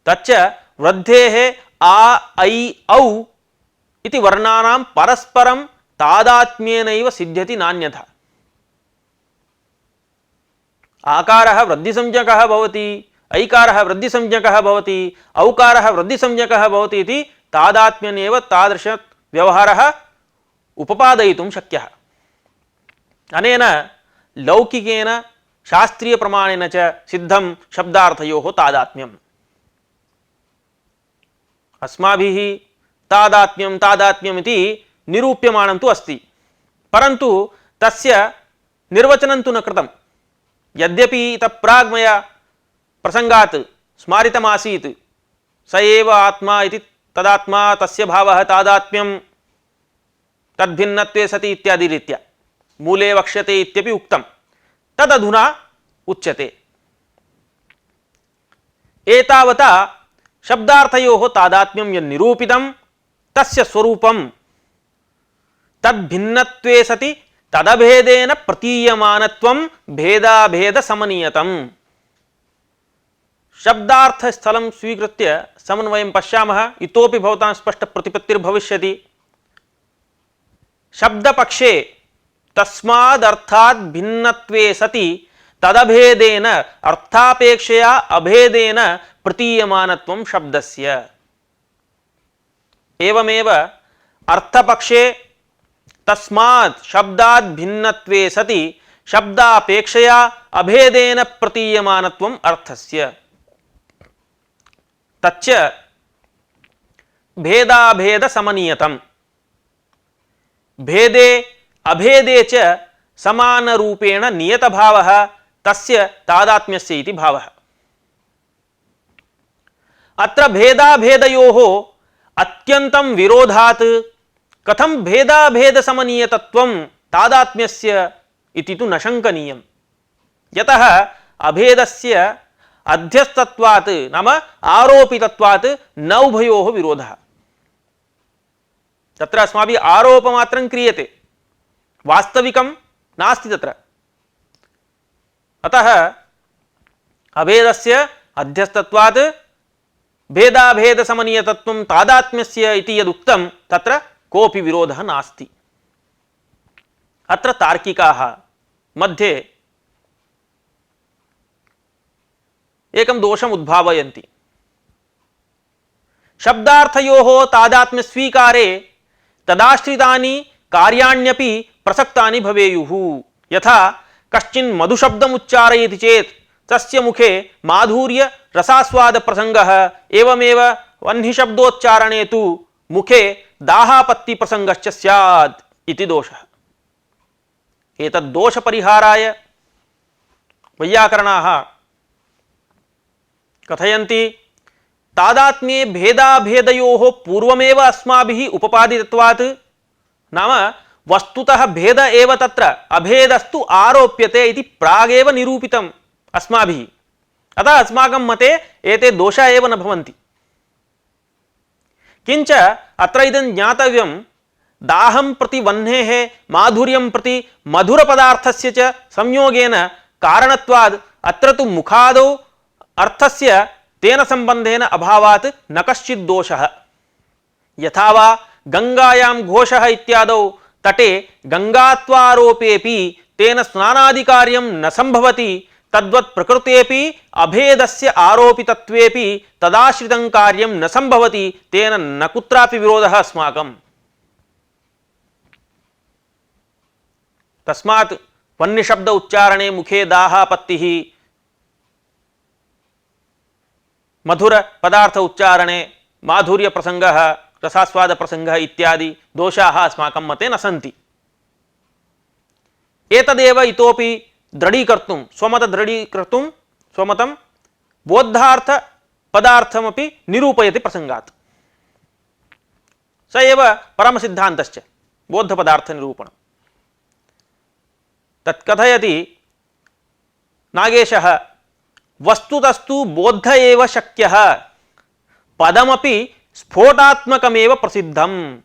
तच्च वृद्धेः आ ऐ औ इति वर्णानां परस्परं तादात्म्येनैव सिद्ध्यति नान्यथा। आकारः वृद्धिसंज्ञकः भवति, ऐकारः वृद्धिसंज्ञकः भवति, औकारः वृद्धिसंज्ञकः भवति इति तादात्म्येनैव तादृश व्यवहारः उपपादयितुं शक्यः। अनेन लौकिकेन शास्त्रीय प्रमाणेन च सिद्धं शब्दार्थयोः तादात्म्यम्। अस्माभिः तादात्म्यं तादात्म्यम् इति निरूप्यमानं तु अस्ति, परन्तु तस्य निर्वचनं तु न कृतं। यद्यपि इतः प्राग् मया प्रसङ्गात् स्मारितमासीत् स एव आत्मा इति, तदात्मा तस्य भावः तादात्म्यं तद्भिन्नत्वे सति इत्यादि रीत्या मूले वक्ष्यते इत्यपि उक्तं, तदधुना उच्यते। एतावता शब्दार्थयोः तादात्म्यं यन्निरूपितं तस्य स्वरूपं तद्भिन्नत्वे सति तदभेदेन प्रतीयमानत्वं भेदाभेदसमनीयतम्। शब्दार्थस्थलं स्वीकृत्य समन्वयं पश्यामः। इतोपि भवतां स्पष्टप्रतिपत्तिर्भविष्यति। शब्दपक्षे तस्मादर्थात् भिन्नत्वे सति तदभेदेन अर्थापेक्षया अभेदेन प्रतीयमानत्वं शब्दस्य। एवमेव अर्थपक्षे तस्मात् शब्दात् भिन्नत्वे सति शब्दापेक्षया अभेदेन प्रतीयमानत्वम् अर्थस्य। तच्च भेदाभेदसमनीयतम्। भेदे अभेदे च समानरूपेण नियतभावः तस्य तादात्म्यस्य इति भावः। अत्र भेदाभेदयोः अत्यन्तं विरोधात् कथं भेदाभेदसमनीयतत्वं तादात्म्यस्य इति तु न शङ्कनीयम्। यतः अभेदस्य अध्यस्तत्वात् नाम आरोपितत्वात् न उभयोः विरोधः। तत्र अस्माभिः आरोपमात्रं क्रियते, वास्तविकं नास्ति तत्र। अतः अभेदस्य अध्यस्तत्वात् भेदाभेदसमनीयतत्वं तादात्म्यस्य इति यदुक्तं तत्र कोऽपि विरोधः नास्ति। अत्र तार्किकाः मध्ये एकं दोषम् उद्भावयन्ति। शब्दार्थयोः तादात्म्यस्वीकारे तदाश्रितानि कार्याण्यपि प्रसक्तानि भवेयुः। यथा कश्चिन् मधुशब्दम् उच्चारयति चेत् तस्य मुखे माधुर्य रसास्वाद प्रसंगः, एवमेव वह्निशब्दोच्चारणे तु मुखे दाहापत्ति प्रसंगश्च स्यात् इति दोषः। एतद् दोषपरिहाराय वैयाकरणाः कथयन्ति तादात्म्ये भेदाभेदयोः पूर्वमेव अस्माभिः उपपादितत्वात्, नाम वस्तुतः भेद एव तत्र, अभेदस्तु आरोप्यते इति प्रागेव निरूपितम् अस्माभिः। अतः अस्माकं मते एते दोषा एव न भवन्ति। किञ्च अत्र इदं ज्ञातव्यं, दाहं प्रति वह्नेः माधुर्यं प्रति मधुरपदार्थस्य च संयोगेन कारणत्वात् अत्र तु मुखादौ अर्थस्य तेन सम्बन्धेन अभावात् न कश्चित् दोषः। यथा वा गंगायां घोषः इत्यादौ तटे गंगात्वारोपेपि तेन स्नानादिकार्यं न संभवति, तद्वत् प्रकृतेपि अभेदस्य आरोपितत्वेपि तदाश्रितं कार्यं न संभवति, तेन न कुत्रापि विरोधः अस्माकम्। तस्मात् वह्निशब्द उच्चारणे मुखे दाहापत्तिः, मधुर पदार्थ उच्चारणे माधुर्य प्रसंगः रसास्वाद प्रसंगः इत्यादि दोषाः अस्माकं मते न सन्ति। एतदेव इतोपि दृढीकर्तुं स्वमतं बोद्धार्थ पदार्थमपि निरूपयति प्रसंगात्। स एव परमसिद्धान्तश्च बौद्धपदार्थनिरूपणम्। तत् कथयति नागेशः, वस्तुतस्तु बौद्ध एव शक्यः, पदमपि स्फोटात्मकमेव प्रसिद्धम्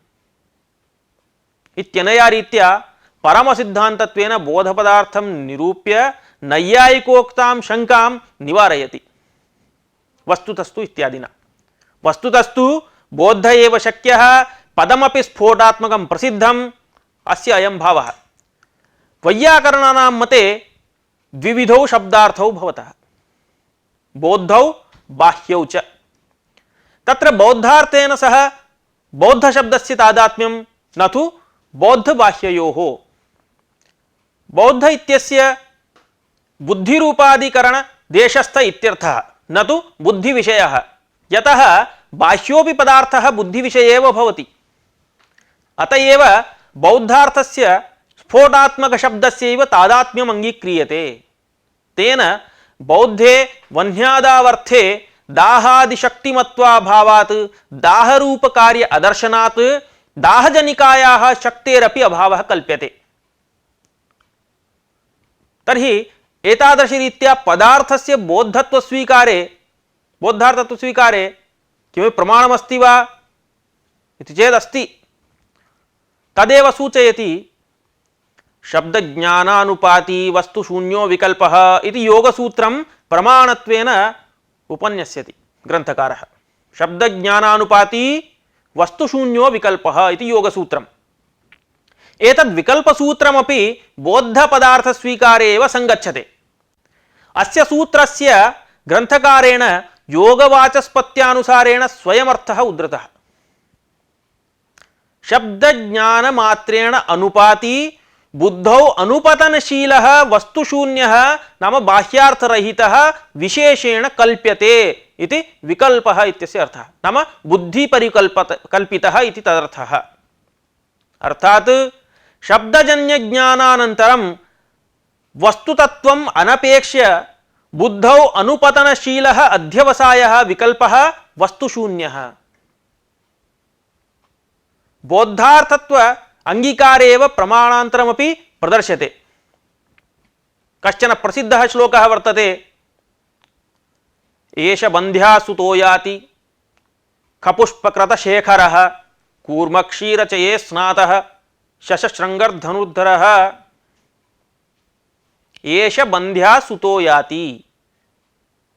इत्यनया रीत्या परमसिद्धान्तत्वेन बोधपदार्थं निरूप्य नैयायिकोक्तां शङ्कां निवारयति। वस्तुतस्तु इत्यादिना वस्तुतस्तु बौद्ध एव शक्यः, पदमपि स्फोटात्मकं प्रसिद्धम्, अस्य अयं भावः। वैयाकरणानां मते द्विविधौ शब्दार्थौ भवतः, बौद्धौ बाह्यौ च। तत्र बौद्धार्थेन सह बौद्धशब्दस्य तादात्म्यं न तु बौद्धबाह्ययोः। बौद्ध इत्यस्य बुद्धिरूपाधिकरण देशस्थ इत्यर्थः, न तु बुद्धिविषयः, यतः बाह्योऽपि पदार्थः बुद्धिविषये एव भवति। अतएव बौद्धार्थस्य स्फोटात्मकशब्दस्यैव तादात्म्यम् अङ्गीक्रियते। तेन बौद्धे वह्न्यादावर्थे दाहादिशक्तिमत्वाभावात् दाहरूपकार्य अदर्शनात् दाहजनिकायाः शक्तेरपि अभावः कल्प्यते। तर्हि एतादृशरीत्या पदार्थस्य बौद्धार्थत्वस्वीकारे किमपि प्रमाणमस्ति वा इति चेदस्ति। तदेव सूचयति शब्दज्ञानानुपाती वस्तुशून्यो विकल्पः इति योगसूत्रं प्रमाणत्वेन उपन्यस्यति ग्रन्थकारः। शब्दज्ञानानुपाती वस्तुशून्यो विकल्पः इति योगसूत्रम्। एतद् विकल्पसूत्रमपि बौद्धपदार्थस्वीकारे एव संगच्छते। अस्य सूत्रस्य ग्रन्थकारेण योगवाचस्पत्यानुसारेण स्वयमर्थः उद्धृतः। शब्दज्ञानमात्रेण अनुपाती बुद्धौ अनुपतनशीलः वस्तुशून्यः नाम बाह्यार्थरहितः विशेषेण कल्प्यते इति विकल्पः इत्यस्य अर्थः, नाम बुद्धिपरिकल्पितः इति तदर्थः। अर्थात् शब्दजन्यज्ञानानन्तरं वस्तुतत्वम् अनपेक्ष्य बुद्धौ अनुपतनशीलः अध्यवसायः विकल्पः वस्तुशून्यः। बौद्धार्थत्व अंगीकारे एव प्रमाणान्तरमपि प्रदर्श्यते। कश्चन प्रसिद्धः श्लोकः वर्तते, एष बन्ध्यासुतो याति खपुष्पकृतशेखरः कूर्मक्षीरचये स्नातः शशशृङ्गर्धनुर्धरः। एष बन्ध्यासुतो याति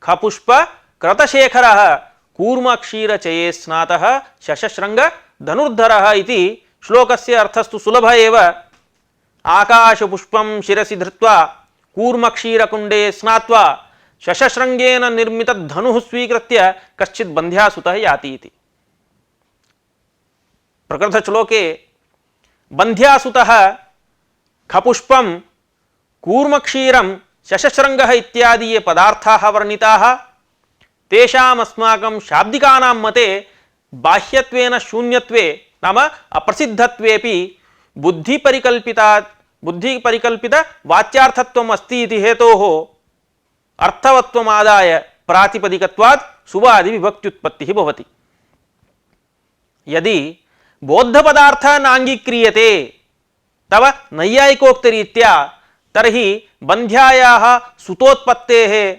खपुष्पकृतशेखरः कूर्मक्षीरचये स्नातः शशशृङ्गधनुर्धरः इति श्लोकस्य अर्थस्तु सुलभ एव। आकाशपुष्पं शिरसि धृत्वा कूर्मक्षीरकुण्डे स्नात्वा शशशृङ्गेन निर्मितधनुः स्वीकृत्य कश्चित् बन्ध्यासुतः याति इति। प्रकृतश्लोके बन्ध्यासुतः खपुष्पं कूर्मक्षीरं शशशृङ्गः इत्यादि ये पदार्थाः वर्णिताः, तेषाम् अस्माकं शाब्दिकानां मते बाह्यत्वेन शून्यत्वे नाम अप्रसिद्धत्वेपि बुद्धिपरिकल्पित वाच्यार्थत्वम् अस्ति इति हेतोः अर्थवत्वमादाय प्रातिपदिकत्वात् सुबादि विभक्त्युत्पत्तिः भवति। यदि बौद्धपदार्थः नाङ्गीक्रियते तव नैयायिकोक्तरीत्या तर्हि बन्ध्यायाः सुतोत्पत्तेः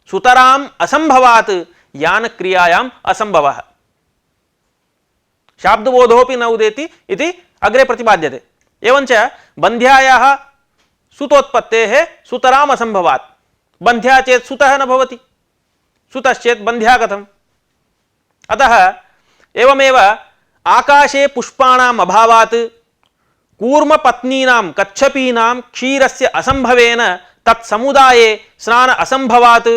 सुतराम् असंभवात् यानक्रियायाम् असंभवः। शाब्दबोधोऽपि न उदेति इति अग्रे प्रतिपाद्यते। एवञ्च बन्ध्यायाः सुतोत्पत्तेः सुतराम् असंभवात्। बन्ध्या चेत् सुतः न भवति, सुतश्चेत् बन्ध्या कथम्? अतः एवमेव आकाशे पुष्पाणाम् अभावात् कूर्मपत्नीनां कच्छपीनां क्षीरस्य असंभवेन तत्समुदाये स्नान असंभवात्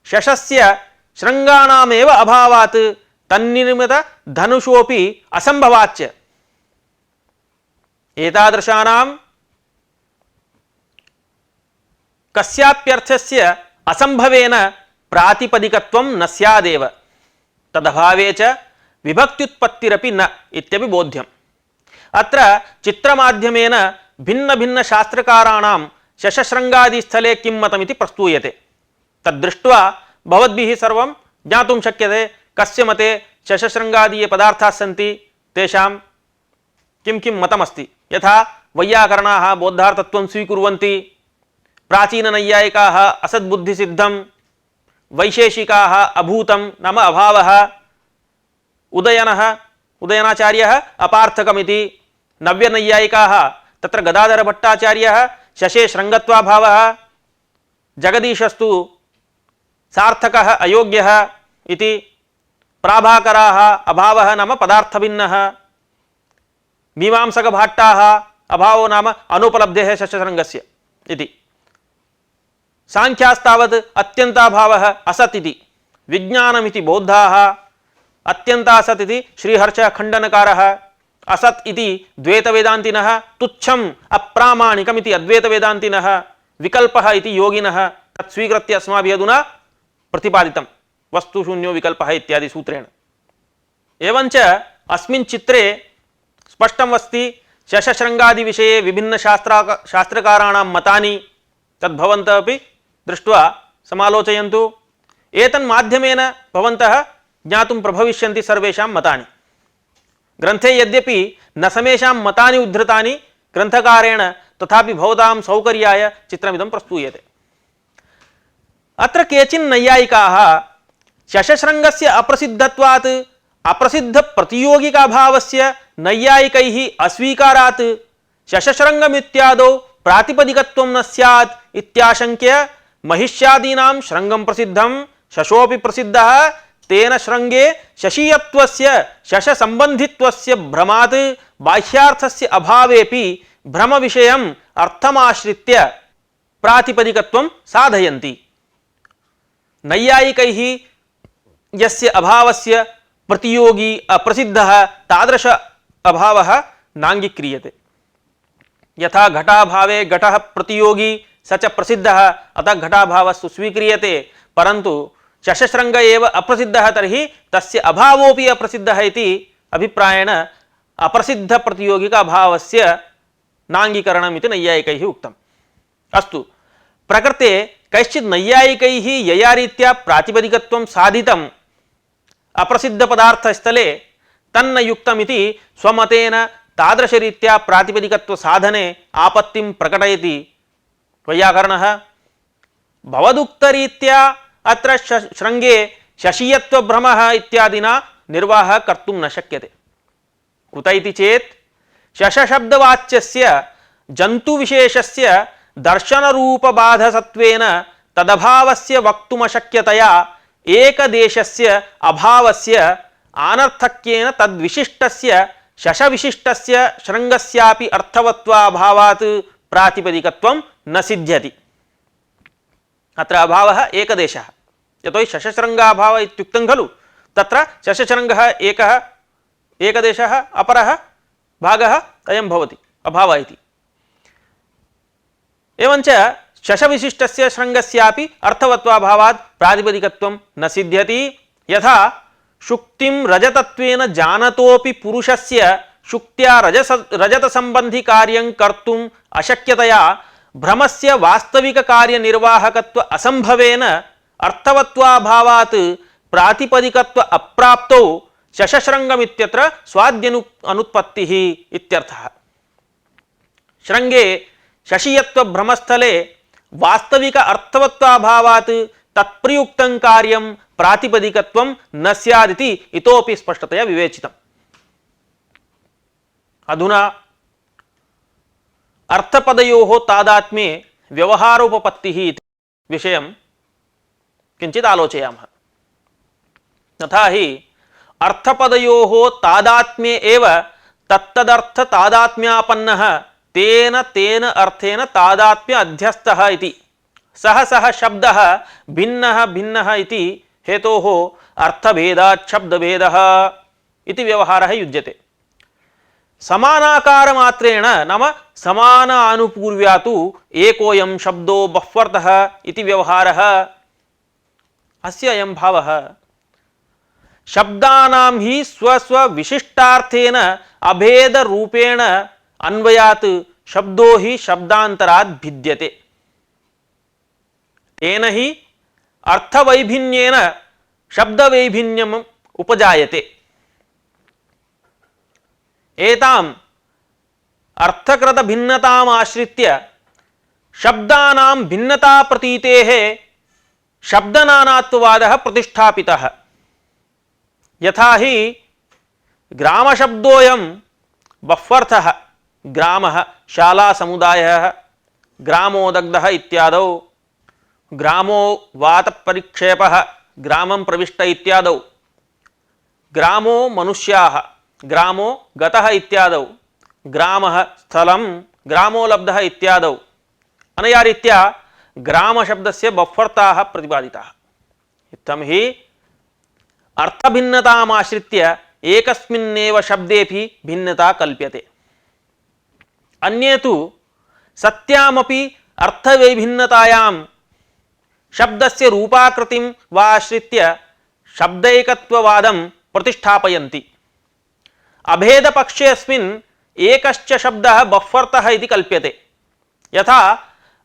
शशस्य शृङ्गाणामेव अभावात् तन्निर्मित धनुषोऽपि असंभवाच्च। एतादृशानां कस्याप्यर्थस्य असंभवेन प्रातिपदिकत्वं न स्यादेव, तदभावे च विभक्त्युत्पत्तिरपि न इत्यपि बोध्यम्। अत्र चित्रमाध्यमेन भिन्न भिन्न शास्त्रकाराणां शशशृङ्गादिस्थले किं मतमिति प्रस्तूयते। तद्दृष्ट्वा भवद्भिः सर्वं ज्ञातुं शक्यते कस्य मते शशशृङ्गादि ये पदार्थाः सन्ति तेषां किं किं मतमस्ति। यथा वैयाकरणाः बौद्धार्थत्वं स्वीकुर्वन्ति, प्राचीननैयायिकाः असद्बुद्धिसिद्धं, वैशेषिकाः अभूतं नाम अभावः, उदयनाचार्यः अपार्थकमिति, नव्यनैयायिकाः तत्र गदाधरभट्टाचार्यः शशे शृङ्गत्वाभावः, जगदीशस्तु सार्थकः अयोग्यः इति, प्राभाकराः अभावः नाम पदार्थभिन्नः, मीमांसकभाट्टाः अभावो नाम अनुपलब्धेः शशशृङ्गस्य इति, सांख्यास्तावत् अत्यन्ताभावः असत् इति, विज्ञानमिति बौद्धाः, अत्यन्तासत् इति श्रीहर्षः खण्डनकारः, असत् इति द्वैतवेदान्तिनः, तुच्छम् अप्रामाणिकमिति अद्वैतवेदान्तिनः, विकल्पः इति योगिनः। तत् स्वीकृत्य अस्माभिः अधुना प्रतिपादितं वस्तुशून्यो विकल्पः इत्यादि सूत्रेण। एवञ्च अस्मिन् चित्रे स्पष्टम् अस्ति शशशृङ्गादि विषये विभिन्न शास्त्रकाराणां मतानि, तद्भवन्तः अपि दृष्ट्वा समालोचयन्तु। एतन्माध्यमेन भवन्तः ज्ञातुं प्रभविष्यन्ति सर्वेषां मतानि। ग्रन्थे यद्यपि न समेषां मतानि उद्धृतानि ग्रन्थकारेण, तथापि भवतां सौकर्याय चित्रमिदं प्रस्तूयते। अत्र केचिन् नैयायिकाः शशशृङ्गस्य अप्रसिद्धत्वात् अप्रसिद्धप्रतियोगिकाभावस्य नैयायिकैः अस्वीकारात् शशशृङ्गमित्यादौ प्रातिपदिकत्वं न स्यात् इत्याशङ्क्य महिष्यादीनां शृङ्गं प्रसिद्धं, शशोऽपि प्रसिद्धः, तेन शृङ्गे शशीयत्वस्य शशसम्बन्धित्वस्य भ्रमात् बाह्यार्थस्य अभावेपि भ्रमविषयम् अर्थमाश्रित्य प्रातिपदिकत्वं साधयन्ति। नैयायिकैः यस्य अभावस्य प्रतियोगी अप्रसिद्धः तादृश अभावः नाङ्गीक्रियते। यथा घटाभावे घटः प्रतियोगी स च प्रसिद्धः, अतः घटाभावस्तु स्वीक्रियते, परन्तु शशशृङ्ग एव अप्रसिद्धः तर्हि तस्य अभावोऽपि अप्रसिद्धः इति अभिप्रायेण अप्रसिद्धप्रतियोगिकाभावस्य नाङ्गीकरणम् इति नैयायिकैः उक्तम्। अस्तु, प्रकृते कैश्चित् नैयायिकैः यया रीत्या प्रातिपदिकत्वं साधितम् अप्रसिद्धपदार्थस्थले तन्न युक्तमिति स्वमतेन तादृशरीत्या प्रातिपदिकत्वसाधने आपत्तिं प्रकटयति वैयाकरणः। भवदुक्तरीत्या अत्र शृङ्गे शशीयत्वभ्रमः इत्यादिना निर्वाहः कर्तुं न शक्यते। कुत इति चेत् शशशब्दवाच्यस्य जन्तुविशेषस्य दर्शनरूपबाधसत्वेन तदभावस्य वक्तुमशक्यतया एकदेशस्य अभावस्य आनर्थक्येन तद्विशिष्टस्य शशविशिष्टस्य शृङ्गस्यापि अर्थवत्वाभावात् प्रातिपदिकत्वं न सिद्ध्यति। अत्र अभावः एकदेशः, यतोहि शशशृङ्गाभाव इत्युक्तं खलु, तत्र शशशृङ्गः एकः एकदेशः, अपरः भागः अयं भवति अभावः इति। एवञ्च शशविशिष्टस्य शृङ्गस्यापि अर्थवत्वाभावात् प्रातिपदिकत्वं न सिद्ध्यति। यथा शुक्तिं रजतत्वेन जानतोऽपि पुरुषस्य शुक्त्या रजतसम्बन्धि कार्यं कर्तुम् अशक्यतया भ्रमस्य वास्तविककार्यनिर्वाहकत्व असम्भवेन अर्थवत्वाभावात् प्रातिपदिकत्व अप्राप्तौ शशशृङ्गमित्यत्र स्वाद्यनुत्पत्तिः इत्यर्थः। शृङ्गे शशीयत्वभ्रमस्थले वास्तविक अर्थवत्वाभावात् तत्प्रयुक्तं कार्यं प्रातिपदिकत्वं न स्यादिति इतोपि स्पष्टतया विवेचितम्। अधुना अर्थपदयोः तादात्म्ये व्यवहारोपपत्तिः इति विषयं किञ्चित् आलोचयामः। तथा हि अर्थपदयोः तादात्म्ये एव तत्तदर्थ तादात्म्यापन्नः तेन तेन अर्थेन तादात्म्य अध्यस्तः इति। सः शब्दः भिन्नः भिन्नः इति हेतोः अर्थभेदात् शब्दभेदः इति व्यवहारः युज्यते। समानाकारमात्रेण नाम समानानुपूर्व्या तु एकोऽयं शब्दो बह्वर्थः इति व्यवहारः। अस्य अयं भावः शब्दानां हि स्वस्वविशिष्टार्थेन अभेदरूपेण अन्वयात् शब्दो हि शब्दान्तरात् भिद्यते। तेन हि अर्थवैभिन्येन शब्दवैभिन्यम् उपजायते। एताम् अर्थकृत भिन्नताम् आश्रित्य शब्दानां भिन्नता प्रतीतेः शब्दनानात्ववादः प्रतिष्ठापितः। यथा हि ग्रामशब्दोऽयं बह्वर्थः ग्रामः शाला समुदायः ग्रामो दग्धः इत्यादौ ग्रामो वातपरिक्षेपः ग्रामं प्रविष्ट इत्यादौ ग्रामो मनुष्याः ग्रामो गतः इत्यादौ ग्रामः स्थलं ग्रामो लब्धः इत्यादौ अनया रीत्या ग्रामशब्दस्य बह्वर्थाः प्रतिपादिताः। इत्थं हि अर्थभिन्नतामाश्रित्य एकस्मिन्नेव शब्देऽपि भिन्नता कल्प्यते। अन्ये तु सत्यामपि अर्थवैभिन्नतायां शब्दस्य रूपाकृतिं वा आश्रित्य शब्दैकत्ववादं प्रतिष्ठापयन्ति। अभेदपक्षेऽस्मिन् एकश्च शब्दः बह्वर्थः इति कल्प्यते। यथा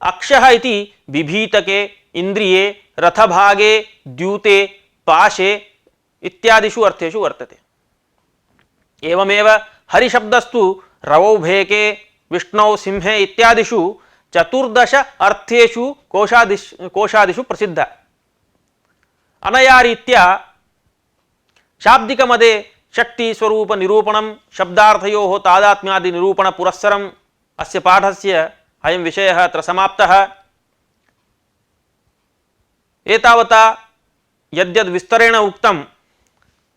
अक्षः इति विभीतके इन्द्रिये रथभागे द्यूते पाशे इत्यादिषु अर्थेषु वर्तते। एवमेव हरिशब्दस्तु रवौभेके विष्णौ सिंहे इत्यादिषु चतुर्दश अर्थेषु कोशादिषु प्रसिद्धः। अनया रीत्या शाब्दिकमदे शक्ति स्वरूप निरूपणं शब्दार्थयोः तादात्म्यादि निरूपण पुरस्सरम् अस्य पाठस्य अयं विषयः अत्र समाप्तः। एतावता यद्यद् विस्तरेण उक्तं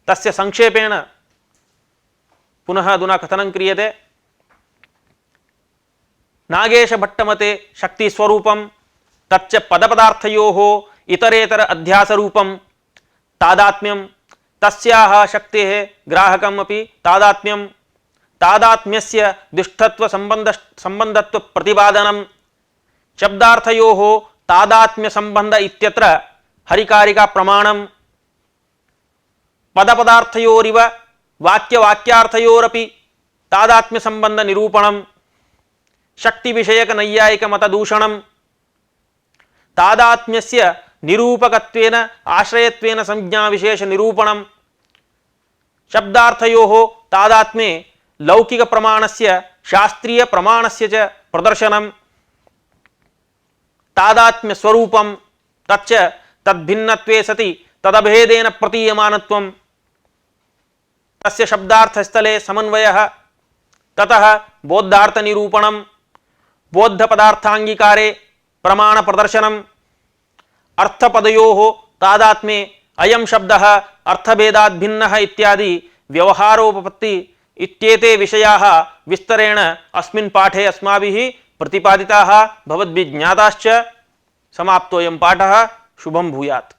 तस्य संक्षेपेण पुनः अधुना कथनं क्रियते। नागेशभट्टमते शक्तिस्वरूपं तच्च पदपदार्थयोः इतरेतर अध्यासरूपं तादात्म्यं तस्याः शक्तेः ग्राहकम् अपि तादात्म्यं तादात्म्यस्य दिष्टत्व संबंधत्व प्रतिपादनं शब्दार्थयोः तादात्म्य संबंध इत्यत्र हरिकारिका प्रमाणं पदपदार्थयोरिव वाक्यवाक्यार्थयोरपि तादात्म्य संबंध निरूपणं शक्ति विषयक नैयायिक मतदूषणं तादात्म्यस्य निरूपकत्वेन आश्रयत्वेन संज्ञा विशेष निरूपणं शब्दार्थयोः तादात्म्ये लौकिक प्रमाणस्य शास्त्रीय प्रमाणस्य च प्रदर्शनं तादात्म्य स्वरूपं तच्च तद्भिन्नत्वे सति तदभेदेन प्रतीयमानत्वं तस्य शब्दार्थस्थले समन्वयः ततः बोद्धार्थ निरूपणं बोद्धपदार्थांगीकारे प्रमाण प्रदर्शनम अर्थपदयोः तादात्म्ये अयं शब्दः अर्थभेदात् भिन्नः इत्यादि व्यवहारोपपत्ति इत्येते विषयाः विस्तरेण अस्मिन् पाठे अस्माभिः प्रतिपादिताः भवद्भिः ज्ञाताश्च। समाप्तोऽयं पाठः। शुभं भूयात्।